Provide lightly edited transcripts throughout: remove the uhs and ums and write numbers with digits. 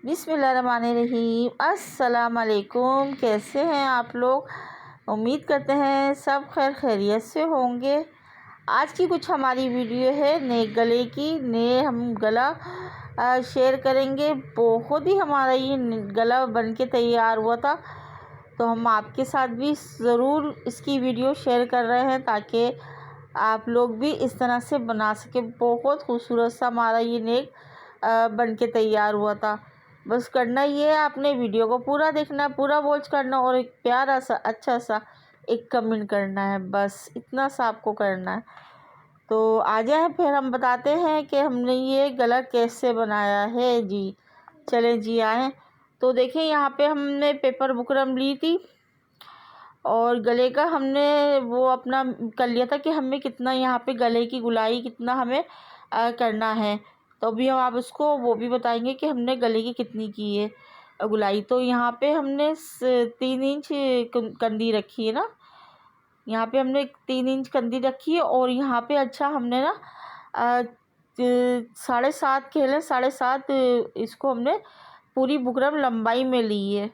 बिस्मिल्लाहिर्रहमानिर्रहीम। अस्सलाम वालेकुम। कैसे हैं आप लोग? उम्मीद करते हैं सब खैरियत से होंगे। आज की कुछ हमारी वीडियो है नए गले की। नए हम गला शेयर करेंगे। बहुत ही हमारा ये गला बन के तैयार हुआ था, तो हम आपके साथ भी ज़रूर इसकी वीडियो शेयर कर रहे हैं ताकि आप लोग भी इस तरह से बना सके। बहुत खूबसूरत सा हमारा ये नेक बन के तैयार हुआ था। बस करना ये है, आपने वीडियो को पूरा देखना है, पूरा वॉच करना और एक प्यारा सा अच्छा सा एक कमेंट करना है। बस इतना सा आपको करना है। तो आ जाए फिर हम बताते हैं कि हमने ये गला कैसे बनाया है जी। चलें जी आए। तो देखें यहाँ पे हमने पेपर बुकरम ली थी और गले का हमने वो अपना कर लिया था कि हमें कितना यहाँ पे गले की गुलाई कितना हमें करना है। तो अभी हम आप उसको वो भी बताएंगे कि हमने गले की कितनी की है गुलाई। तो यहाँ पे हमने 3 इंच कंदी रखी है ना। यहाँ पे हमने 3 इंच कंदी रखी है और यहाँ पे अच्छा हमने ना 7.5 खेले 7.5 इसको हमने पूरी बुकरम लंबाई में ली है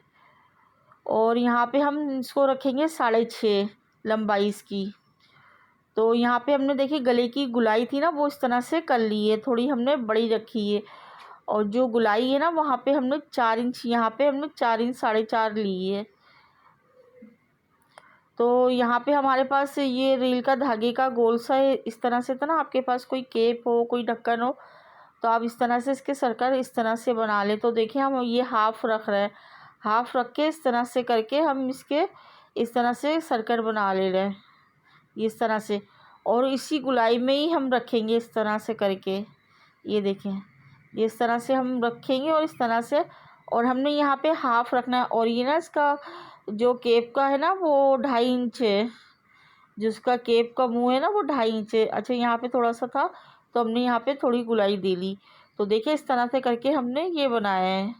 और यहाँ पे हम इसको रखेंगे 6.5 लंबाई इसकी। तो यहाँ पे हमने देखिए गले की गुलाई थी ना वो इस तरह से कर ली है, थोड़ी हमने बड़ी रखी है। और जो गुलाई है ना वहाँ पे हमने 4 इंच, यहाँ पे हमने 4 इंच 4.5 ली है। तो यहाँ पे हमारे पास ये रील का धागे का गोल सा है इस तरह से था ना। आपके पास कोई केप हो कोई ढक्कन हो तो आप इस तरह से इसके सर्कल इस तरह से बना ले। तो देखिए हम ये हाफ़ रख रहे हैं, हाफ़ रख के इस तरह से करके हम इसके इस तरह से सर्कल बना ले रहे हैं इस तरह से। और इसी गुलाई में ही हम रखेंगे इस तरह से करके। ये देखें ये इस तरह से हम रखेंगे और इस तरह से। और हमने यहाँ पे हाफ़ रखना है। और ये ना इसका जो केप का है ना वो 2.5 इंच है, जिसका केप का मुंह है ना वो 2.5 इंच है। अच्छा यहाँ पे थोड़ा सा था तो हमने यहाँ पे थोड़ी गुलाई दे ली। तो देखिए इस तरह से करके हमने ये बनाया है।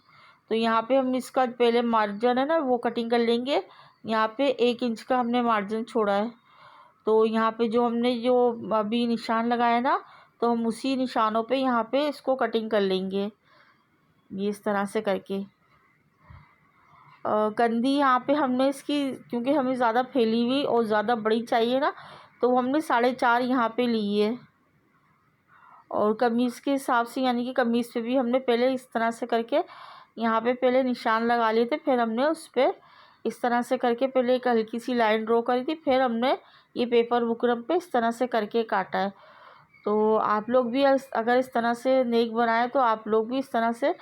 तो यहाँ पे हम इसका पहले मार्जिन है ना वो कटिंग कर लेंगे। यहाँ पे 1 इंच का हमने मार्जिन छोड़ा है। तो यहाँ पे जो हमने जो अभी निशान लगाया ना तो हम उसी निशानों पे यहाँ पे इसको कटिंग कर लेंगे ये इस तरह से करके। कंदी यहाँ पे हमने इसकी क्योंकि हमें ज़्यादा फैली हुई और ज़्यादा बड़ी चाहिए ना तो हमने 4.5 यहाँ पे ली है। और कमीज़ के हिसाब से यानी कि कमीज़ पे भी हमने पहले इस तरह से करके यहाँ पे पहले निशान लगा लिए थे। फिर हमने उस पर इस तरह से करके पहले एक हल्की सी लाइन ड्रॉ करी थी। फिर हमने ये पेपर बुकरम पे इस तरह से करके काटा है। तो आप लोग भी अगर इस तरह से नेक बनाए तो आप लोग भी इस तरह से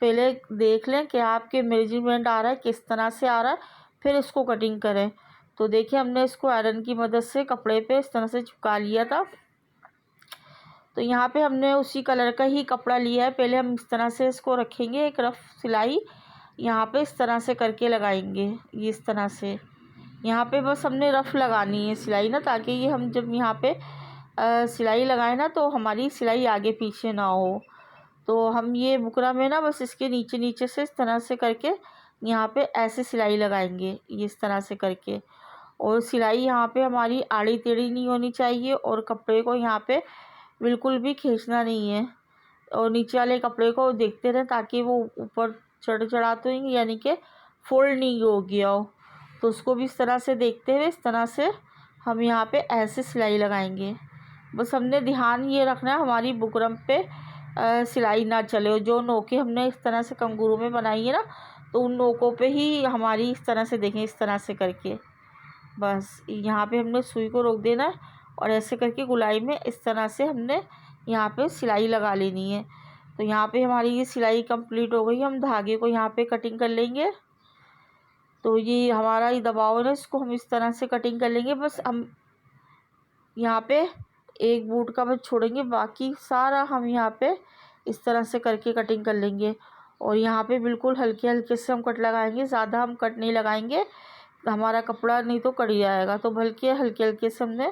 पहले देख लें कि आपके मेजरमेंट आ रहा है किस तरह से आ रहा है, फिर इसको कटिंग करें। तो देखिए हमने इसको आयरन की मदद से कपड़े पे इस तरह से चिपका लिया था। तो यहाँ पे हमने उसी कलर का ही कपड़ा लिया है। पहले हम इस तरह से इसको रखेंगे, एक रफ सिलाई यहाँ पे इस तरह से करके लगाएंगे ये इस तरह से। यहाँ पे बस हमने रफ लगानी है सिलाई ना, ताकि ये हम जब यहाँ पे सिलाई लगाए ना तो हमारी सिलाई आगे पीछे ना हो। तो हम ये बुकरा में ना बस इसके नीचे नीचे से इस तरह से करके यहाँ पे ऐसे सिलाई लगाएंगे ये इस तरह से करके। और सिलाई यहाँ पे हमारी आड़ी टेढ़ी नहीं होनी चाहिए और कपड़े को यहाँ पे बिल्कुल भी खींचना नहीं है। और नीचे वाले कपड़े को देखते रहें ताकि वो ऊपर चढ़ा तो यानी कि फोल्ड नहीं हो गया हो। तो उसको भी इस तरह से देखते हुए इस तरह से हम यहाँ पे ऐसे सिलाई लगाएंगे। बस हमने ध्यान ये रखना है हमारी बुकरम पे सिलाई ना चले। और जो नोकें हमने इस तरह से कंगूरू में बनाई है ना तो उन नोकों पे ही हमारी इस तरह से देखें इस तरह से करके। बस यहाँ पे हमने सुई को रोक देना है और ऐसे करके गुलाई में इस तरह से हमने यहाँ पे सिलाई लगा लेनी है। तो यहाँ पे हमारी ये सिलाई कंप्लीट हो गई। हम धागे को यहाँ पे कटिंग कर लेंगे। तो ये हमारा ये दबाव है ना इसको हम इस तरह से कटिंग कर लेंगे। बस हम यहाँ पे एक बूट का बस छोड़ेंगे, बाकी सारा हम यहाँ पे इस तरह से करके कटिंग कर लेंगे। और यहाँ पे बिल्कुल हल्के हल्के से हम कट लगाएंगे, ज़्यादा हम कट नहीं लगाएंगे, हमारा कपड़ा नहीं तो कट जाएगा। तो बल्कि हल्के हल्के से हमने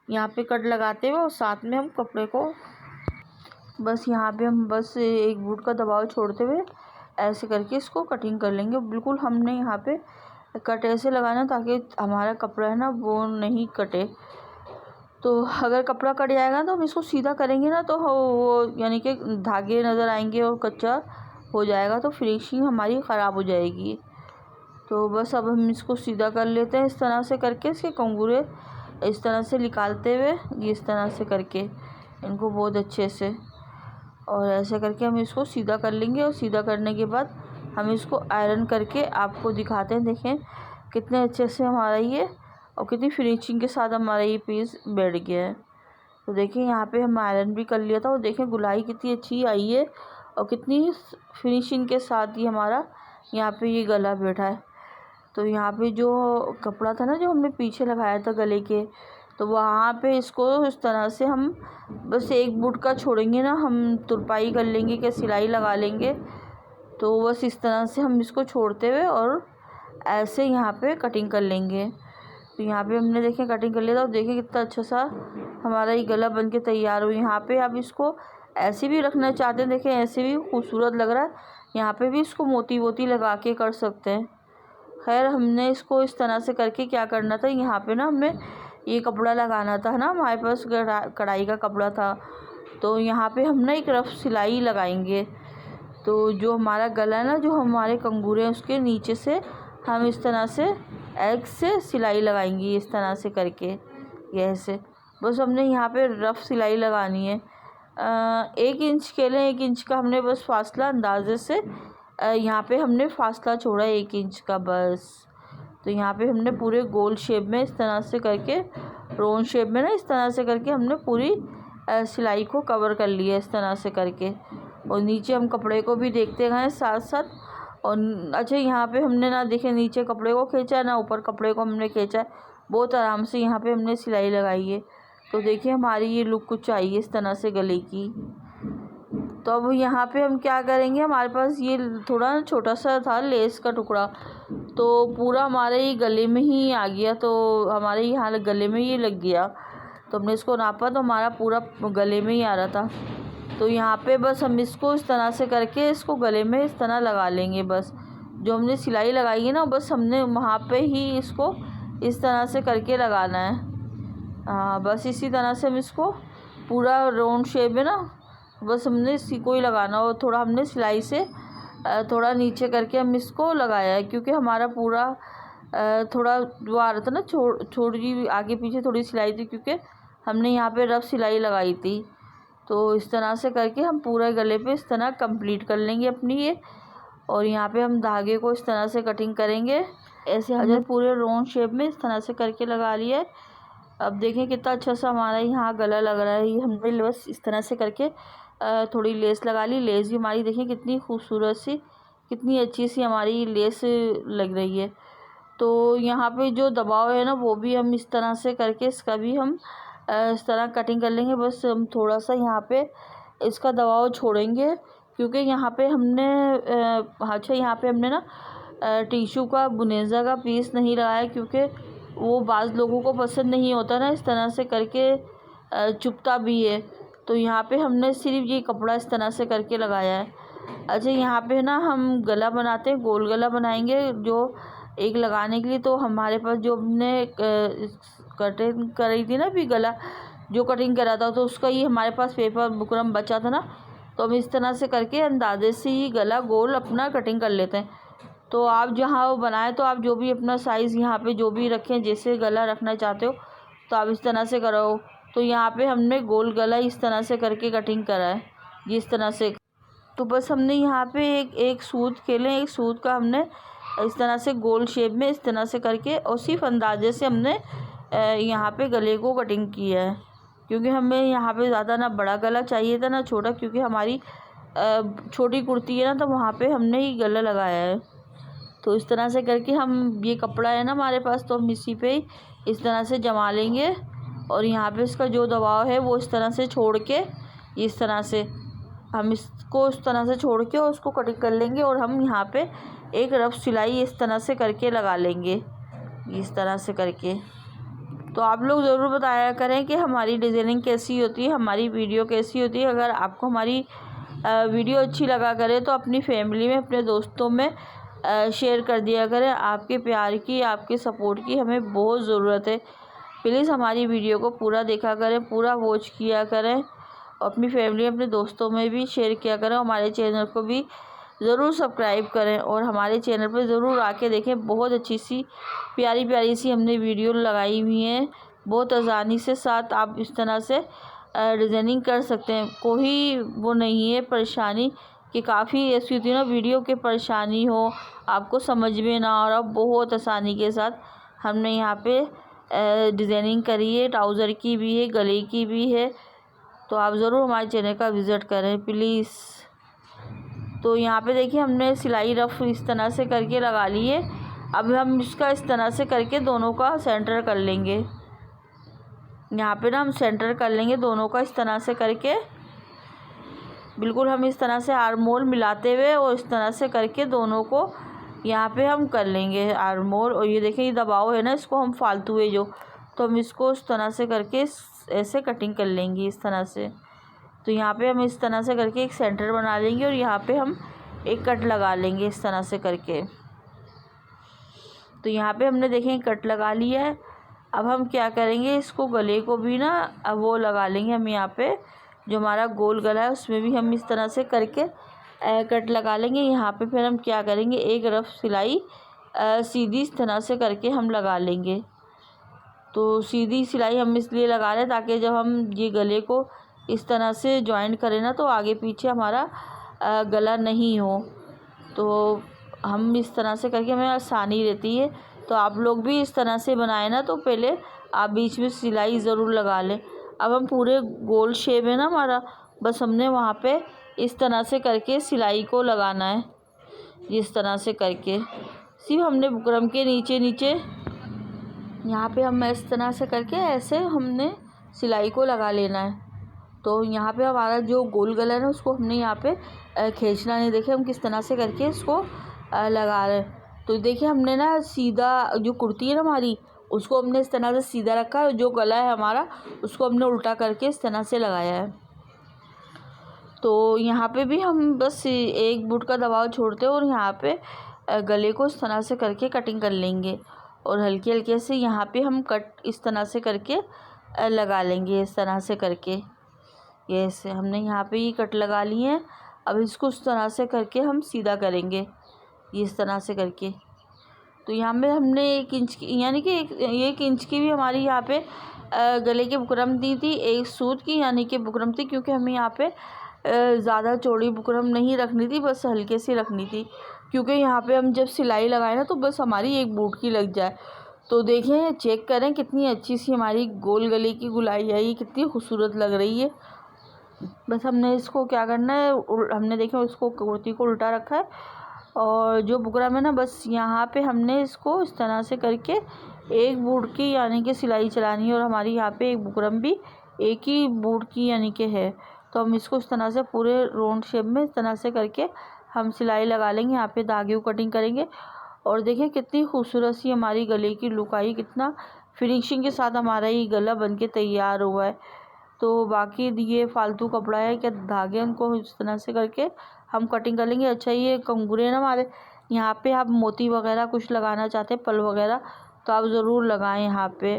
यहाँ पे कट लगाते हुए और साथ में हम कपड़े को बस यहाँ पे हम बस एक बूट का दबाव छोड़ते हुए ऐसे करके इसको कटिंग कर लेंगे। बिल्कुल हमने यहाँ पे कट ऐसे लगाना ताकि हमारा कपड़ा है ना वो नहीं कटे। तो अगर कपड़ा कट जाएगा तो हम इसको सीधा करेंगे ना तो वो यानी कि धागे नज़र आएंगे और कच्चा हो जाएगा तो फिनिशिंग हमारी ख़राब हो जाएगी। तो बस अब हम इसको सीधा कर लेते हैं इस तरह से करके, इसके कंगूरे इस तरह से निकालते हुए, ये इस तरह से करके इनको बहुत अच्छे से, और ऐसे करके हम इसको सीधा कर लेंगे। और सीधा करने के बाद हम इसको आयरन करके आपको दिखाते हैं। देखें कितने अच्छे से हमारा ये और कितनी फिनिशिंग के साथ हमारा ये पीस बैठ गया है। तो देखिए यहाँ पे हम आयरन भी कर लिया था और देखें गुलाई कितनी अच्छी आई है और कितनी फिनिशिंग के साथ ही हमारा यहाँ पे ये गला बैठा है। तो यहाँ पे जो कपड़ा था ना जो हमने पीछे लगाया था गले के, तो वहाँ पे इसको इस तरह से हम बस एक बुट का छोड़ेंगे ना, हम तुरपाई कर लेंगे क्या सिलाई लगा लेंगे। तो बस इस तरह से हम इसको छोड़ते हुए और ऐसे यहाँ पे कटिंग कर लेंगे। तो यहाँ पे हमने देखें कटिंग कर लिया था और देखें कितना अच्छा सा हमारा ये गला बन के तैयार हो। यहाँ पे आप इसको ऐसे भी रखना चाहते हैं, देखें ऐसे भी खूबसूरत लग रहा है। यहाँ पे भी इसको मोती वोती लगा के कर सकते हैं। खैर हमने इसको इस तरह से करके क्या करना था, यहाँ पे ना हमें ये कपड़ा लगाना था ना, हमारे पास कढ़ाई का कपड़ा था। तो यहाँ पे हम ना एक रफ सिलाई लगाएंगे। तो जो हमारा गला है ना, जो हमारे कंगूरे हैं उसके नीचे से हम इस तरह से एग से सिलाई लगाएंगे, इस तरह से करके ये ऐसे। बस हमने यहाँ पे रफ सिलाई लगानी है। 1 इंच के लिए 1 इंच का हमने बस फासला अंदाजे से यहाँ पे हमने फासला छोड़ा 1 इंच का बस। तो यहाँ पे हमने पूरे गोल शेप में इस तरह से करके, राउंड शेप में ना इस तरह से करके हमने पूरी सिलाई को कवर कर लिया इस तरह से करके। और नीचे हम कपड़े को भी देखते गए साथ साथ। और अच्छा यहाँ पे हमने ना देखे नीचे कपड़े को खींचा ना ऊपर कपड़े को हमने खींचा, बहुत आराम से यहाँ पे हमने सिलाई लगाई है। तो देखिए हमारी ये लुक कुछ आई है इस तरह से गले की। तो अब यहाँ पे हम क्या करेंगे, हमारे पास ये थोड़ा छोटा सा था लेस का टुकड़ा, तो पूरा हमारे ये गले में ही आ गया। तो हमारे यहाँ गले में ये लग गया। तो हमने इसको नापा तो हमारा पूरा गले में ही आ रहा था। तो यहाँ पे बस हम इसको इस तरह से करके इसको गले में इस तरह लगा लेंगे। बस जो हमने सिलाई लगाई है ना, बस हमने वहाँ पे ही इसको इस तरह से करके लगाना है। हाँ बस इसी तरह से हम इसको पूरा राउंड शेप में ना बस हमने इसी को ही लगाना। और थोड़ा हमने सिलाई से थोड़ा नीचे करके हम इसको लगाया है, क्योंकि हमारा पूरा थोड़ा वो आ रहा था ना, छोटी आगे पीछे थोड़ी सिलाई थी, क्योंकि हमने यहाँ पे रफ सिलाई लगाई थी। तो इस तरह से करके हम पूरा गले पे इस तरह कंप्लीट कर लेंगे अपनी ये। और यहाँ पे हम धागे को इस तरह से कटिंग करेंगे। ऐसे हमने पूरे राउंड शेप में इस तरह से करके लगा लिया है। अब देखें कितना अच्छा सा हमारा यहाँ गला लग रहा है। ये हमने बस इस तरह से करके थोड़ी लेस लगा ली। लेस भी हमारी देखें कितनी खूबसूरत सी, कितनी अच्छी सी हमारी लेस लग रही है। तो यहाँ पे जो दबाव है ना वो भी हम इस तरह से करके इसका भी हम इस तरह कटिंग कर लेंगे। बस हम थोड़ा सा यहाँ पे इसका दबाव छोड़ेंगे, क्योंकि यहाँ पे हमने अच्छा यहाँ पे हमने ना टिशू का बुनेज़ा का पीस नहीं लगाया, क्योंकि वो बाज़ लोगों को पसंद नहीं होता ना इस तरह से करके चुभता भी है। तो यहाँ पे हमने सिर्फ ये कपड़ा इस तरह से करके लगाया है। अच्छा यहाँ पे ना हम गला बनाते हैं, गोल गला बनाएंगे जो एक लगाने के लिए। तो हमारे पास जो हमने कटिंग करी थी ना अभी गला जो कटिंग करा था, तो उसका ही हमारे पास पेपर बुकरम बचा था ना, तो हम इस तरह से करके अंदाजे से ही गला गोल अपना कटिंग कर लेते हैं। तो आप जहाँ वो बनाए तो आप जो भी अपना साइज़ यहाँ पे जो भी रखें, जैसे गला रखना चाहते हो तो आप इस तरह से करो। तो यहाँ पे हमने गोल गला इस तरह से करके कटिंग करा है जिस तरह से। तो बस हमने यहाँ पे एक सूत खेले, एक सूत का हमने इस तरह से गोल शेप में इस तरह से करके और सिर्फ अंदाजे से हमने यहाँ पे गले को कटिंग किया है, क्योंकि हमें यहाँ पे ज़्यादा ना बड़ा गला चाहिए था ना छोटा, क्योंकि हमारी छोटी कुर्ती है ना, तो वहाँ पे हमने ही गला लगाया है। तो इस तरह से करके हम ये कपड़ा है ना हमारे पास, तो हम इसी पे इस तरह से जमा लेंगे। और यहाँ पे इसका जो दबाव है वो इस तरह से छोड़ के इस तरह से हम इसको इस तरह से छोड़ के और उसको कटिंग कर लेंगे। और हम यहाँ पे एक रफ सिलाई इस तरह से करके लगा लेंगे इस तरह से करके। तो आप लोग ज़रूर बताया करें कि हमारी डिज़ाइनिंग कैसी होती है, हमारी वीडियो कैसी होती है। अगर आपको हमारी वीडियो अच्छी लगा करे तो अपनी फैमिली में, अपने दोस्तों में शेयर कर दिया करें। आपके प्यार की, आपके सपोर्ट की हमें बहुत ज़रूरत है। प्लीज़ हमारी वीडियो को पूरा देखा करें, पूरा वॉच किया करें, और अपनी फैमिली, अपने दोस्तों में भी शेयर किया करें। हमारे चैनल को भी ज़रूर सब्सक्राइब करें और हमारे चैनल पर ज़रूर आके देखें। बहुत अच्छी सी प्यारी प्यारी सी हमने वीडियो लगाई हुई हैं। बहुत आसानी से साथ आप इस तरह से डिज़ाइनिंग कर सकते हैं। कोई वो नहीं है परेशानी कि काफ़ी ऐसी होती है ना वीडियो के परेशानी हो, आपको समझ में ना आ रहा। बहुत आसानी के साथ हमने यहाँ पे डिज़ाइनिंग करी है। ट्राउज़र की भी है, गले की भी है। तो आप ज़रूर हमारे चैनल का विज़िट करें प्लीज़। तो यहाँ पे देखिए हमने सिलाई रफ इस तरह से करके लगा ली है। अब हम इसका इस तरह से करके दोनों का सेंटर कर लेंगे। यहाँ पे ना हम सेंटर कर लेंगे दोनों का इस तरह से करके। बिल्कुल हम इस तरह से आर्म होल मिलाते हुए और इस तरह से करके दोनों को यहाँ पे हम कर लेंगे आर्म होल। और ये देखें ये दबाव है ना, इसको हम फालतू है जो, तो हम इसको इस तरह से करके ऐसे कटिंग कर लेंगे इस तरह से। तो यहाँ पे हम इस तरह से करके एक सेंटर बना लेंगे और यहाँ पे हम एक कट लगा लेंगे इस तरह से करके। तो यहाँ पे हमने देखें कट लगा लिया है। अब हम क्या करेंगे, इसको गले को भी ना अब वो लगा लेंगे हम। यहाँ पे जो हमारा गोल गला है उसमें भी हम इस तरह से करके कट लगा लेंगे। यहाँ पे फिर हम क्या करेंगे, एक रफ सिलाई सीधी इस तरह से करके हम लगा लेंगे। तो सीधी सिलाई हम इसलिए लगा रहे हैं ताकि जब हम ये गले को इस तरह से जॉइंट करें ना तो आगे पीछे हमारा गला नहीं हो। तो हम इस तरह से करके हमें आसानी रहती है। तो आप लोग भी इस तरह से बनाए ना तो पहले आप बीच में सिलाई ज़रूर लगा लें। अब हम पूरे गोल शेप है ना हमारा, बस हमने वहाँ पे इस तरह से करके सिलाई को लगाना है। इस तरह से करके सिर्फ हमने बुकरम के नीचे नीचे यहाँ पे हम इस तरह से करके ऐसे हमने सिलाई को लगा लेना है। तो यहाँ पे हमारा जो गोल गला है ना उसको हमने यहाँ पे खींचना नहीं। देखिए हम किस तरह से करके इसको लगा रहे हैं। तो देखिए हमने ना सीधा जो कुर्ती है ना हमारी उसको हमने इस तरह से सीधा रखा है। जो गला है हमारा उसको हमने उल्टा करके इस तरह से लगाया है। तो यहाँ पे भी हम बस एक बुट का दबाव छोड़ते हैं और यहाँ पे गले को इस तरह से करके कटिंग कर लेंगे। और हल्के हल्के से यहाँ पे हम कट इस तरह से करके लगा लेंगे इस तरह से करके। ये ऐसे हमने यहाँ पे ये कट लगा लिए हैं। अब इसको इस तरह से करके हम सीधा करेंगे इस तरह से करके। तो यहाँ पे हमने 1 इंच की यानी कि 1 इंच की भी हमारी यहाँ पे गले की बुकरम दी थी, 1 सूत की यानी कि बुकरम थी, क्योंकि हमें यहाँ पे ज़्यादा चौड़ी बुकरम नहीं रखनी थी, बस हल्के सी रखनी थी। क्योंकि यहाँ पे हम जब सिलाई लगाए ना तो बस हमारी एक बूट की लग जाए। तो देखें चेक करें कितनी अच्छी सी हमारी गोल गले की गुलाई आई, कितनी खूबसूरत लग रही है। बस हमने इसको क्या करना है, हमने देखें उसको कुर्ती को उल्टा रखा है और जो बुकरम है ना बस यहाँ पे हमने इसको इस तरह से करके एक बूट की यानी कि सिलाई चलानी है। और हमारी यहाँ पे एक बुकरम भी एक ही बूट की यानी कि है। तो हम इसको इस तरह से पूरे राउंड शेप में इस तरह से करके हम सिलाई लगा लेंगे। यहाँ पे धागे को कटिंग करेंगे और देखिए कितनी खूबसूरत सी हमारी गले की लुक आई, कितना फिनिशिंग के साथ हमारा ये गला बन के तैयार हुआ है। तो बाकी ये फालतू कपड़ा है क्या धागे, उनको इस तरह से करके हम कटिंग कर लेंगे। अच्छा ये कंगूरे ना हमारे यहाँ पे आप मोती वगैरह कुछ लगाना चाहते हैं, पल वगैरह, तो आप ज़रूर लगाएं यहाँ पे।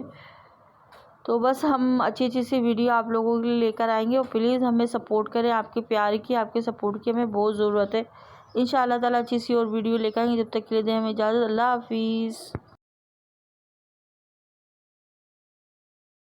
तो बस हम अच्छी अच्छी सी वीडियो आप लोगों के लिए लेकर आएंगे और प्लीज़ हमें सपोर्ट करें। आपके प्यार की, आपके सपोर्ट की हमें बहुत ज़रूरत है। इंशाअल्लाह ताला अच्छी सी और वीडियो लेकर आएंगे। जब तक के लिए दें हमें इजाज़त। अल्लाह हाफिज़।